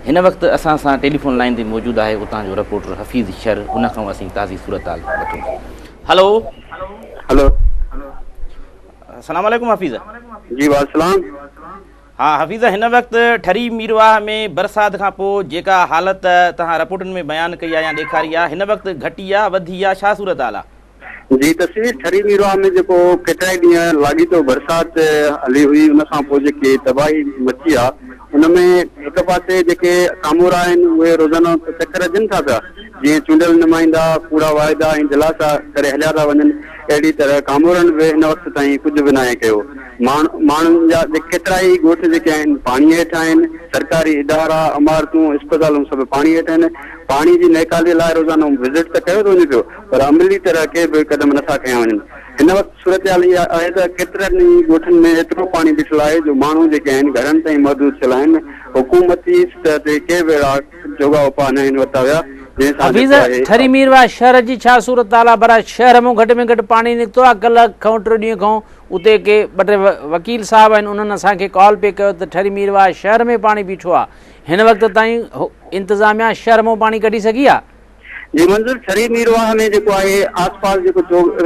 हिन वक़्तु असां सां टेलीफोन लाइन ते मौजूदु आहे उतां जो रिपोर्टर हफ़ीज़ शर, उन खां असीं ताज़ी सूरत हाल वठूं। हेलो हेलो, अस्सलाम वालेकुम हफ़ीज़। जी वालेकुम। हाँ हफ़ीज़, हिन वक़्तु ठरी मीरवाह में बरसाति खां पोइ जेका हालति तव्हां रिपोर्टनि में बयानु कई आहे या ॾेखारी आहे, हिन वक़्तु घटी आहे वधी आहे, छा सूरत हाल आहे? जी तस्वीर ठरी मीरवाह में जेको केतिरा ॾींहं लाॻीतो बरसाति हली हुई, उन खां पोइ जेकी तबाही मची आहे उनमें हिकु पासे जेके कामोर आहिनि उहे रोज़ाना चकर ॾियनि था पिया, जीअं चूंडियल नुमाइंदा कूड़ा वाइदा ऐं दिलासा करे हलिया था वञनि। अहिड़ी तरह कामोरनि बि हिन वक़्तु ताईं कुझु बि न आहे कयो। माण्हुनि जा केतिरा ई ॻोठ जेके आहिनि पाणी हेठि आहिनि, सरकारी इदारा इमारतूं अस्पतालूं सभु पाणी हेठि आहिनि। पाणी जी नेकाले लाइ रोज़ाना विज़िट त कयो थो वञे पियो, पर अमली तरह के बि क़दम नथा कया वञनि। हिन वक़्तु सूरत हाल इहा आहे त केतिरनि ई ॻोठनि में एतिरो पाणी बीठल आहे जो माण्हू जेके आहिनि घरनि ताईं महदूद थियल आहिनि। हुकूमती सतह ते के बि जोगा उपाउ न आहिनि वरिता विया। ठरी मीरवाह शहर जी छा सूरत हाल आहे? पर शहर में घटि में घटि पाणी निकितो आहे। कल्ह खां 3 ॾींहं खां उते के ॿ टे वकील साहब आहिनि, उन्हनि असांखे कॉल पे कयो त ठरी मीरवाह शहर में पाणी बीठो आहे। हिन वक़्तु ताईं इंतिज़ामिया शहर में पाणी कढी सघी आहे? जी मंज़ूर, ठरी मीरवाह में जेको आहे आसपास जेको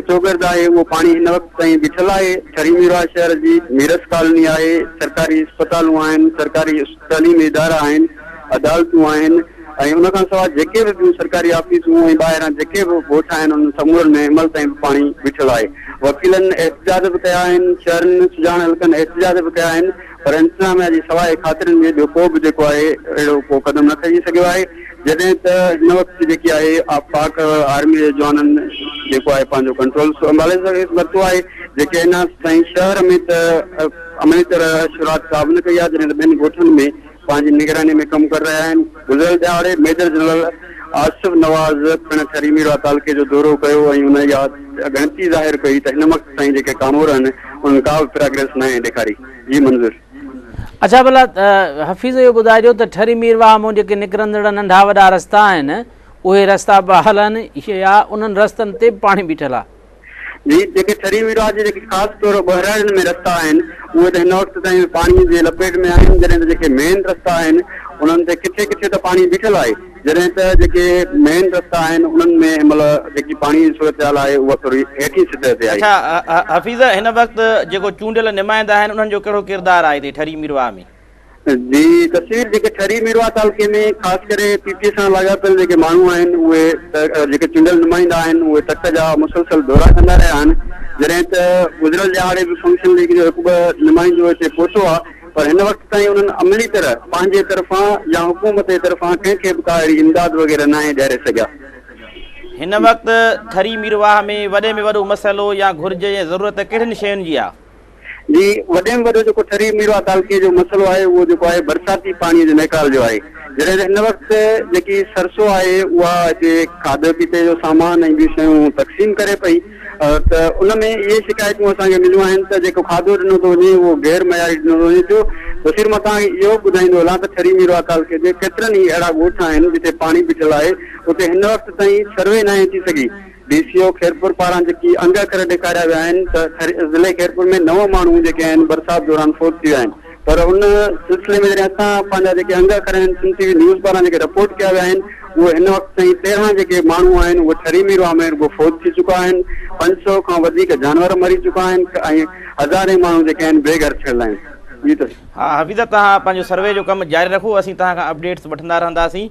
चौगर्द आहे उहो पाणी हिन वक़्तु ताईं बीठल आहे। ठरी मीरवाह शहर जी मीरस कॉलोनी आहे, सरकारी अस्पतालूं आहिनि, सरकारी तइलीमी इदारा आहिनि, अदालतूं आहिनि ऐं उन खां सवाइ जेके बि ॿियूं सरकारी ऑफिसूं ऐं ॿाहिरां जेके बि ॻोठ आहिनि उन समूरनि में हिनमहिल ताईं पाणी बीठल आहे। वकीलनि एहतिजाज बि कया आहिनि, शहरनि सुञाण हल्कनि एहतिजाज बि कया आहिनि, पर इंतिज़ामिया जी सवाइ ख़ातिरनि में ॿियो को बि जेको आहे अहिड़ो को क़दम न खणी सघियो आहे। जॾहिं त हिन वक़्तु जेकी आहे पाक आर्मी जे जवाननि जेको आहे पंहिंजो कंट्रोल संभाले वरितो आहे। जेके हिन ताईं शहर में त अमली तरह शुरूआत का बि न कई आहे, जॾहिं त ॿियनि ॻोठनि में पंहिंजी निगरानी में कमु करे रहिया आहिनि। गुज़िरियल ॾियारे मेजर जनरल आसिफ नवाज़ पिणु ठरी मीरवाह तालुके जो दौरो कयो ऐं उन जा ॻणती ज़ाहिर कई त हिन वक़्तु ताईं जेके कामोर आहिनि उन्हनि का बि प्रोग्रेस न आहे ॾेखारी। जी मंज़ूर। अच्छा भला हफ़ीज़ इहो ॿुधाइजो त ठरी मीरवाह मां जेके निकिरंदड़ नंढा वॾा रस्ता आहिनि उहे रस्ता बहाल आहिनि या उन्हनि रस्तनि ते पाणी बीठल आहे? जी जेके ठरी मीरवाह जे जेके ख़ासि तौर बहिराड़नि में रस्ता आहिनि उहे त हिन वक़्तु ताईं पाणी जे लपेट में आहिनि, जॾहिं त जेके मेन रस्ता आहिनि उन्हनि ते किथे किथे त पाणी बीठल आहे, जॾहिं त जेके मेन रस्ता आहिनि उन्हनि में हिनमहिल जेकी पाणी जी सूरत हाल आहे उहा थोरी हेठी सतह ते आहे। अच्छा हफ़ीज़, हिन वक़्तु जेको चूंडियल नुमाइंदा आहिनि उन्हनि जो कहिड़ो किरदारु आहे हिते ठरी मीरवाह में? जी तस्वीर जेके ठरी मीरवाह तालुके में ख़ासि करे पीपीए सां लाॻापियल जेके माण्हू आहिनि उहे जेके चूंडियल नुमाइंदा आहिनि उहे तक जा मुसलसल दौरा कंदा रहिया आहिनि। जॾहिं त गुज़िरियल ॾियारे बि फंक्शन लीग जो हिकु ॿ नुमाइंदो हिते पहुतो आहे, पर हिन वक़्तु ताईं उन्हनि अमली तरह पंहिंजे तरफ़ां या हुकूमत जे तरफ़ां कंहिंखे बि का अहिड़ी इमदाद वग़ैरह न आहे ॾियारे सघिया। हिन वक़्तु ठरी मीरवाह में वॾो मसइलो या घुर्ज या ज़रूरत कहिड़ियुनि शयुनि जी आहे? जी वॾे में वॾो जेको ठरी मीरवाह तालुके जो मसइलो आहे उहो जेको आहे बरसाती पाणीअ जो निकाल जो आहे। जॾहिं त हिन वक़्तु जेकी सरसो आहे उहा हिते खाधे पीते जो सामान ऐं ॿियूं शयूं तक़सीम करे पई, त उन में इहे शिकायतूं असांखे मिलियूं आहिनि त जेको खाधो ॾिनो थो वञे उहो गैर मयारी ॾिनो थो वञे पियो। तस्वीर मां तव्हांखे इहो ॿुधाईंदो हलां त ठरी मीरवाह तालुके जे केतिरनि ई अहिड़ा ॻोठ आहिनि जिते पाणी बीठल आहे, उते हिन वक़्तु ताईं सर्वे न आहे थी सघी। DCO खैरपुर पारां जेकी अंग करे ॾेखारिया विया आहिनि त ज़िले खैरपुर में 9 माण्हू जेके आहिनि बरसाति दौरान फोत थी विया आहिनि, पर उन सिलसिले में जॾहिं असां पंहिंजा जेके अंग करे आहिनि TV न्यूज़ पारां जेके रिपोर्ट कया विया आहिनि उहे हिन वक़्तु ताईं 13 जेके माण्हू आहिनि उहे ठरी मीरवाह में रुॻो फोत थी चुका आहिनि। 500 खां वधीक जानवर मरी चुका आहिनि ऐं हज़ारे माण्हू जेके आहिनि बेघर थियल आहिनि। जी त हा हफ़ीज़, तव्हां पंहिंजो सर्वे जो कमु जारी रखो, असीं तव्हां खां अपडेट्स वठंदा रहंदासीं।